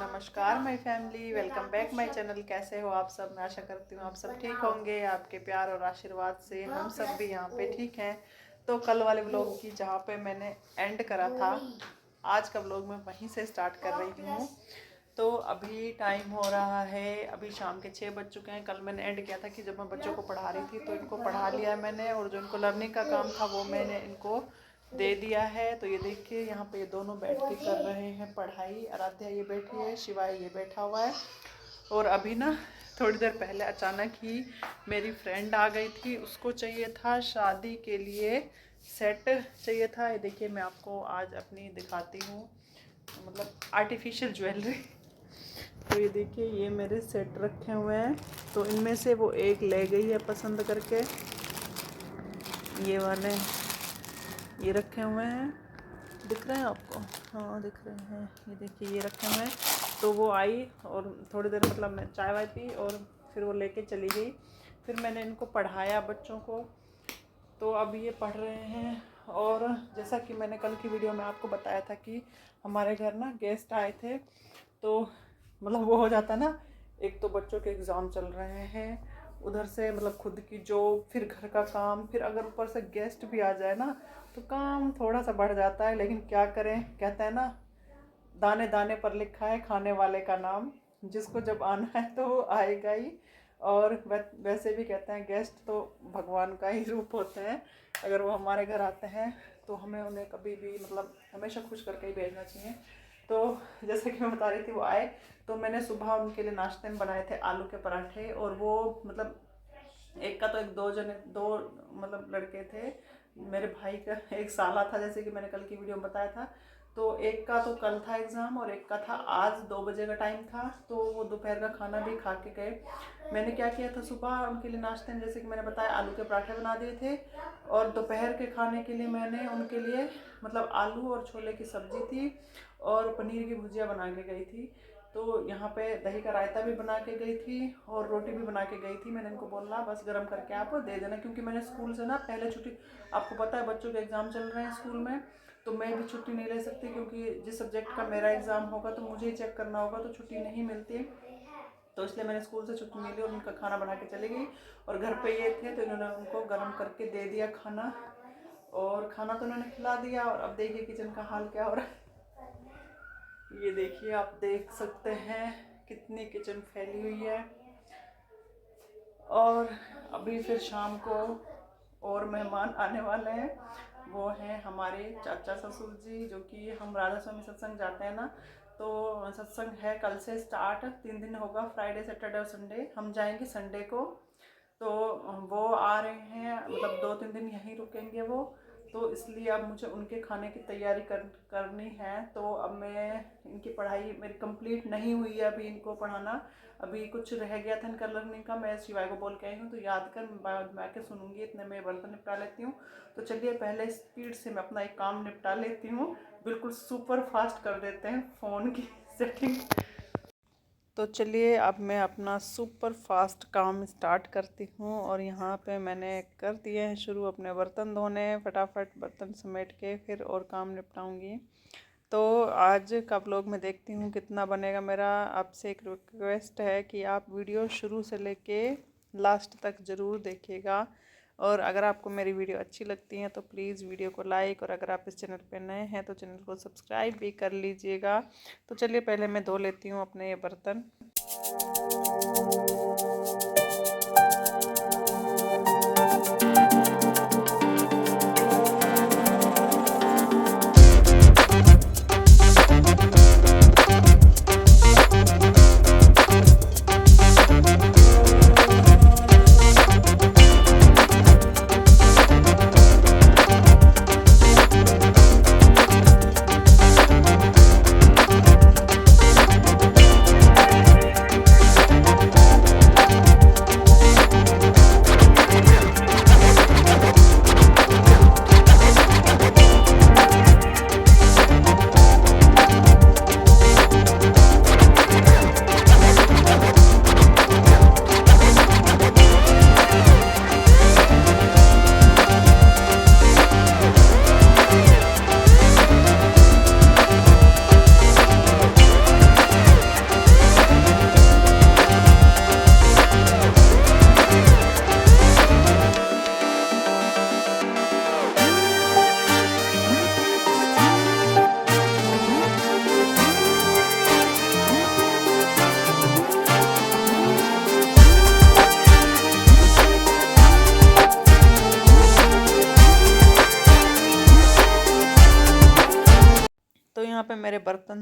नमस्कार my family, welcome back my channel. कैसे हो आप सब? मैं आशा करती हूँ आप सब ठीक होंगे। आपके प्यार और आशीर्वाद से हम सब भी यहाँ पे ठीक हैं। तो कल वाले व्लॉग की जहाँ पे मैंने एंड करा था, आज का व्लॉग मैं वहीं से स्टार्ट कर रही हूँ। तो अभी टाइम हो रहा है, अभी शाम के 6 बज चुके हैं। कल मैंने एंड किया था कि जब मैं बच्चों को पढ़ा रही थी तो इनको पढ़ा लिया मैंने, और जो इनको लर्निंग का काम था वो मैंने इनको दे दिया है। तो ये देखिए यहाँ पे ये दोनों बैठ के कर रहे हैं पढ़ाई। आराध्या ये बैठी है, शिवाय ये बैठा हुआ है। और अभी ना थोड़ी देर पहले अचानक ही मेरी फ्रेंड आ गई थी, उसको चाहिए था शादी के लिए सेट चाहिए था। ये देखिए मैं आपको आज अपनी दिखाती हूँ, मतलब आर्टिफिशियल ज्वेलरी। तो ये देखिए ये मेरे सेट रखे हुए हैं, तो इनमें से वो एक ले गई है पसंद करके। ये वाले ये रखे हुए हैं, दिख रहे हैं आपको? हाँ दिख रहे हैं। ये देखिए ये रखे हुए हैं। तो वो आई और थोड़ी देर मतलब मैं चाय वाय पी और फिर वो लेके चली गई। फिर मैंने इनको पढ़ाया बच्चों को, तो अभी ये पढ़ रहे हैं। और जैसा कि मैंने कल की वीडियो में आपको बताया था कि हमारे घर ना गेस्ट आए थे, तो मतलब वो हो जाता ना, एक तो बच्चों के एग्ज़ाम चल रहे हैं, उधर से मतलब खुद की जॉब, फिर घर का काम, फिर अगर ऊपर से गेस्ट भी आ जाए ना तो काम थोड़ा सा बढ़ जाता है। लेकिन क्या करें, कहते हैं ना दाने दाने पर लिखा है खाने वाले का नाम, जिसको जब आना है तो वो आएगा ही। और वैसे भी कहते हैं गेस्ट तो भगवान का ही रूप होते हैं। अगर वो हमारे घर आते हैं तो हमें उन्हें कभी भी मतलब हमेशा खुश करके ही भेजना चाहिए। तो जैसे कि मैं बता रही थी, वो आए तो मैंने सुबह उनके लिए नाश्ते में बनाए थे आलू के पराठे। और वो मतलब एक का तो दो मतलब लड़के थे। मेरे भाई का एक साला था, जैसे कि मैंने कल की वीडियो में बताया था। तो एक का तो कल था एग्ज़ाम और एक का था आज। 2 बजे का टाइम था, तो वो दोपहर का खाना भी खा के गए। मैंने क्या किया था सुबह उनके लिए नाश्ते में, जैसे कि मैंने बताया आलू के पराठे बना दिए थे। और दोपहर के खाने के लिए मैंने उनके लिए मतलब आलू और छोले की सब्ज़ी थी और पनीर की भुजिया बना के गई थी। तो यहाँ पे दही का रायता भी बना के गई थी और रोटी भी बना के गई थी। मैंने इनको बोला बस गर्म करके आप दे देना, क्योंकि मैंने स्कूल से ना पहले छुट्टी, आपको पता है बच्चों के एग्ज़ाम चल रहे हैं स्कूल में, तो मैं भी छुट्टी नहीं ले सकती, क्योंकि जिस सब्जेक्ट का मेरा एग्ज़ाम होगा तो मुझे ही चेक करना होगा, तो छुट्टी नहीं मिलती। तो इसलिए मैंने स्कूल से छुट्टी नहीं ली और उनका खाना बना के चली गई। और घर पे ये थे तो इन्होंने उनको गर्म करके दे दिया खाना, और खाना तो उन्होंने खिला दिया। और अब देखिए किचन का हाल क्या हो रहा है। ये देखिए आप देख सकते हैं कितनी किचन फैली हुई है। और अभी फिर शाम को और मेहमान आने वाले हैं, वो हैं हमारे चाचा ससुर जी, जो कि हम राधा स्वामी सत्संग जाते हैं ना, तो सत्संग है कल से स्टार्ट। 3 दिन होगा, फ्राइडे सैटरडे और संडे। हम जाएंगे संडे को, तो वो आ रहे हैं, मतलब 2-3 दिन यहीं रुकेंगे वो। तो इसलिए अब मुझे उनके खाने की तैयारी करनी है। तो अब मैं इनकी पढ़ाई मेरी कंप्लीट नहीं हुई है अभी, इनको पढ़ाना अभी कुछ रह गया था इनका लर्निंग का। मैं शिवाय को बोल के आई हूँ, तो याद कर मैं के सुनूंगी, इतने में बर्तन निपटा लेती हूँ। तो चलिए पहले स्पीड से मैं अपना एक काम निपटा लेती हूँ, बिल्कुल सुपर फास्ट कर देते हैं फ़ोन की सेटिंग। तो चलिए अब मैं अपना सुपर फास्ट काम स्टार्ट करती हूँ। और यहाँ पे मैंने कर दिए हैं शुरू अपने बर्तन धोने, फटाफट बर्तन समेट के फिर और काम निपटाऊँगी। तो आज का व्लॉग मैं देखती हूँ कितना बनेगा मेरा। आपसे एक रिक्वेस्ट है कि आप वीडियो शुरू से लेके लास्ट तक ज़रूर देखिएगा। और अगर आपको मेरी वीडियो अच्छी लगती है तो प्लीज़ वीडियो को लाइक, और अगर आप इस चैनल पे नए हैं तो चैनल को सब्सक्राइब भी कर लीजिएगा। तो चलिए पहले मैं धो लेती हूँ अपने ये बर्तन।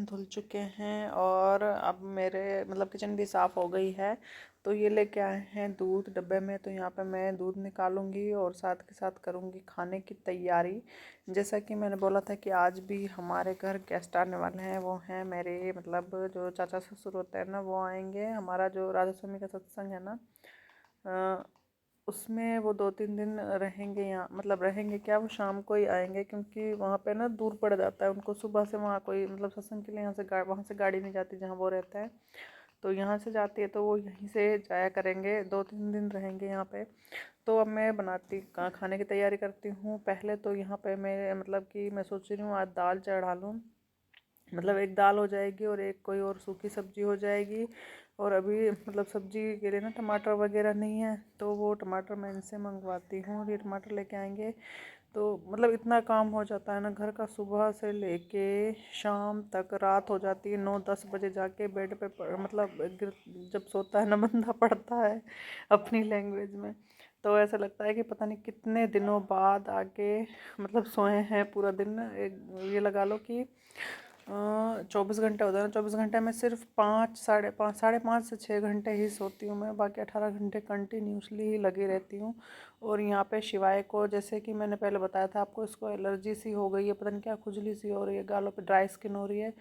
धुल चुके हैं और अब मेरे मतलब किचन भी साफ़ हो गई है। तो ये लेके आए हैं दूध डब्बे में, तो यहाँ पे मैं दूध निकालूंगी और साथ के साथ करूँगी खाने की तैयारी। जैसा कि मैंने बोला था कि आज भी हमारे घर गेस्ट आने वाले हैं, वो हैं मेरे मतलब जो चाचा ससुर होते हैं ना, वो आएंगे। हमारा जो राधा स्वामी का सत्संग है ना, उसमें वो 2-3 दिन रहेंगे यहाँ, मतलब रहेंगे क्या, वो शाम को ही आएंगे क्योंकि वहाँ पे ना दूर पड़ जाता है उनको। सुबह से वहाँ कोई मतलब सत्संग के लिए वहाँ से गाड़ी नहीं जाती जहाँ वो रहता है, तो यहाँ से जाती है, तो वो यहीं से जाया करेंगे। 2-3 दिन रहेंगे यहाँ पे। तो अब मैं खाने की तैयारी करती हूँ। पहले तो यहाँ पे मैं मतलब कि मैं सोच रही हूँ आज दाल चढ़ा लूँ, मतलब एक दाल हो जाएगी और एक कोई और सूखी सब्जी हो जाएगी। और अभी मतलब सब्जी के लिए ना टमाटर वगैरह नहीं है, तो वो टमाटर मैं इनसे मंगवाती हूँ और ये टमाटर लेके आएंगे। तो मतलब इतना काम हो जाता है ना घर का, सुबह से लेके शाम तक रात हो जाती है। 9-10 बजे जाके बेड पे मतलब जब सोता है ना बंदा पड़ता है अपनी लैंग्वेज में, तो ऐसा लगता है कि पता नहीं कितने दिनों बाद आके मतलब सोए हैं पूरा दिन। ये लगा लो कि 24 घंटे होता है ना, 24 घंटे में सिर्फ 5 साढ़े 5 से 6 घंटे ही सोती हूँ मैं, बाकी 18 घंटे कंटिन्यूसली ही लगी रहती हूँ। और यहाँ पे शिवाय को, जैसे कि मैंने पहले बताया था आपको, इसको एलर्जी सी हो गई है, पता नहीं क्या खुजली सी हो रही है, गालों पे ड्राई स्किन हो रही है।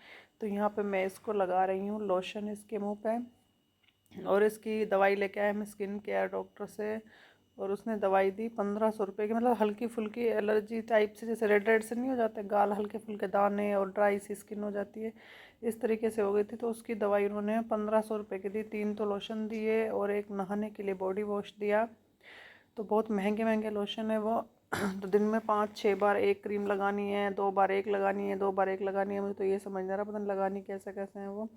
तो यहाँ पे मैं इसको लगा रही हूँ लोशन इसके मुँह पे। और इसकी दवाई लेके आए मैं स्किन केयर डॉक्टर से, और उसने दवाई दी 1500 रुपये की। मतलब हल्की फुल्की एलर्जी टाइप से, जैसे रेड रेड से नहीं हो जाते गाल, हल्के फुल्के दाने और ड्राई सी स्किन हो जाती है, इस तरीके से हो गई थी। तो उसकी दवाई उन्होंने 1500 रुपये की दी। 3 तो लोशन दिए और एक नहाने के लिए बॉडी वॉश दिया। तो बहुत महंगे महंगे लोशन है वो। तो दिन में 5-6 बार एक क्रीम लगानी है, 2 बार एक लगानी है, 2 बार एक लगानी है। मुझे तो ये समझ नहीं आ रहा पता नहीं लगानी कैसे कैसे है वो।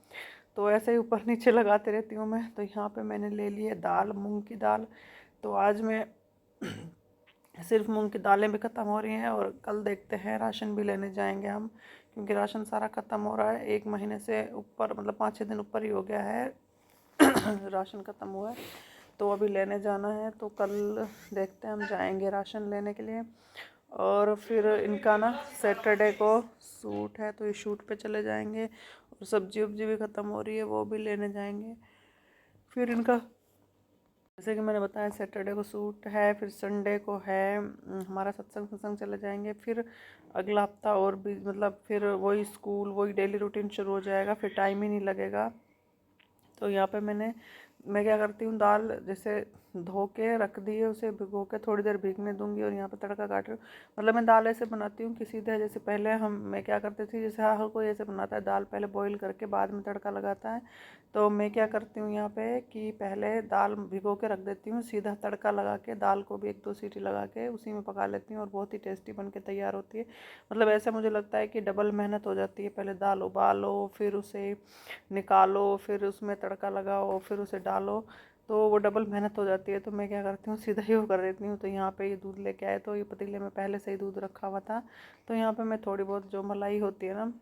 तो ऐसे ही ऊपर नीचे लगाते रहती हूँ मैं। तो यहाँ पे मैंने ले ली है दाल, मूंग की दाल। तो आज मैं सिर्फ मूंग की दालें भी ख़त्म हो रही हैं, और कल देखते हैं राशन भी लेने जाएंगे हम, क्योंकि राशन सारा ख़त्म हो रहा है। 1 महीने से ऊपर मतलब 5-6 दिन ऊपर ही हो गया है राशन ख़त्म हुआ है, तो अभी लेने जाना है। तो कल देखते हैं, हम जाएंगे राशन लेने के लिए। और फिर इनका ना सैटरडे को शूट है, तो ये शूट पे चले जाएंगे। और सब्जी वब्जी भी ख़त्म हो रही है, वो भी लेने जाएंगे। फिर इनका जैसे कि मैंने बताया सैटरडे को शूट है, फिर संडे को है हमारा सत्संग चले जाएंगे। फिर अगला हफ्ता और भी मतलब फिर वही स्कूल, वही डेली रूटीन शुरू हो जाएगा, फिर टाइम ही नहीं लगेगा। तो यहाँ पे मैं क्या करती हूँ, दाल जैसे धो के रख दी है, उसे भिगो के थोड़ी देर भीगने दूंगी और यहाँ पे तड़का काट रही हूँ। मतलब मैं दाल ऐसे बनाती हूँ कि सीधे, जैसे पहले मैं क्या करती थी, जैसे हर कोई ऐसे बनाता है दाल पहले बॉईल करके बाद में तड़का लगाता है। तो मैं क्या करती हूँ यहाँ पे कि पहले दाल भिगो के रख देती हूँ, सीधा तड़का लगा के दाल को भी 1-2 सीटी लगा के उसी में पका लेती हूँ, और बहुत ही टेस्टी बन के तैयार होती है। मतलब ऐसा मुझे लगता है कि डबल मेहनत हो जाती है, पहले दाल उबालो, फिर उसे निकालो, फिर उसमें तड़का लगाओ, फिर उसे डालो, तो वो डबल मेहनत हो जाती है। तो मैं क्या करती हूँ, सीधा ही वो कर देती हूँ। तो यहाँ पे ये दूध लेके आए, तो ये पतीले में पहले से ही दूध रखा हुआ था। तो यहाँ पे मैं थोड़ी बहुत जो मलाई होती है ना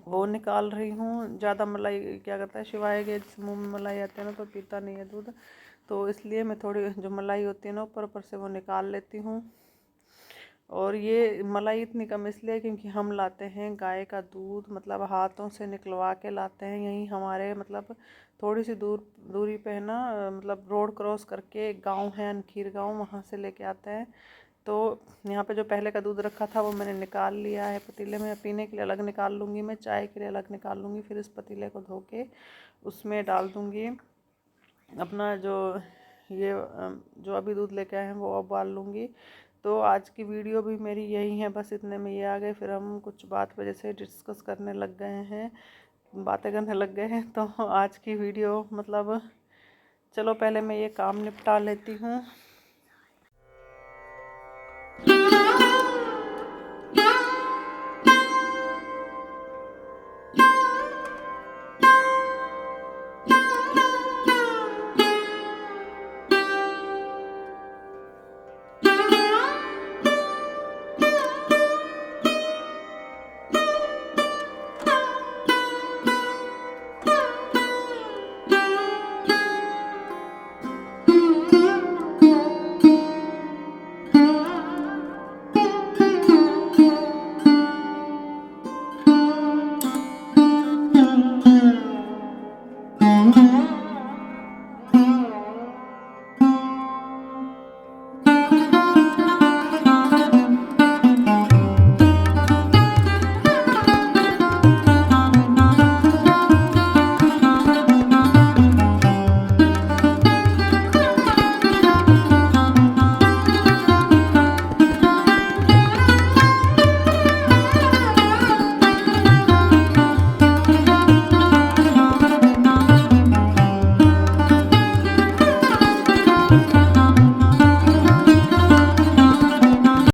वो निकाल रही हूँ। ज़्यादा मलाई क्या करता है, शिवाय के मुँह में मलाई आती है ना तो पीता नहीं है दूध, तो इसलिए मैं थोड़ी जो मलाई होती है ना ऊपर ऊपर से वो निकाल लेती हूँ। और ये मलाई इतनी कम इसलिए क्योंकि हम लाते हैं गाय का दूध, मतलब हाथों से निकलवा के लाते हैं। यहीं हमारे मतलब थोड़ी सी दूरी पे है ना, मतलब रोड क्रॉस करके एक गाँव है अनखीर गाँव, वहाँ से लेके आते हैं। तो यहाँ पे जो पहले का दूध रखा था वो मैंने निकाल लिया है पतीले में। पीने के लिए अलग निकाल लूँगी, मैं चाय के लिए अलग निकाल लूँगी। फिर इस पतीले को धो के उसमें डाल दूँगी अपना जो अभी दूध लेके आए हैं वो उबाल लूँगी। तो आज की वीडियो भी मेरी यही है, बस इतने में ये आ गए। फिर हम कुछ बात पे जैसे डिस्कस करने लग गए हैं, बातें करने लग गए हैं। तो आज की वीडियो मतलब चलो पहले मैं ये काम निपटा लेती हूँ।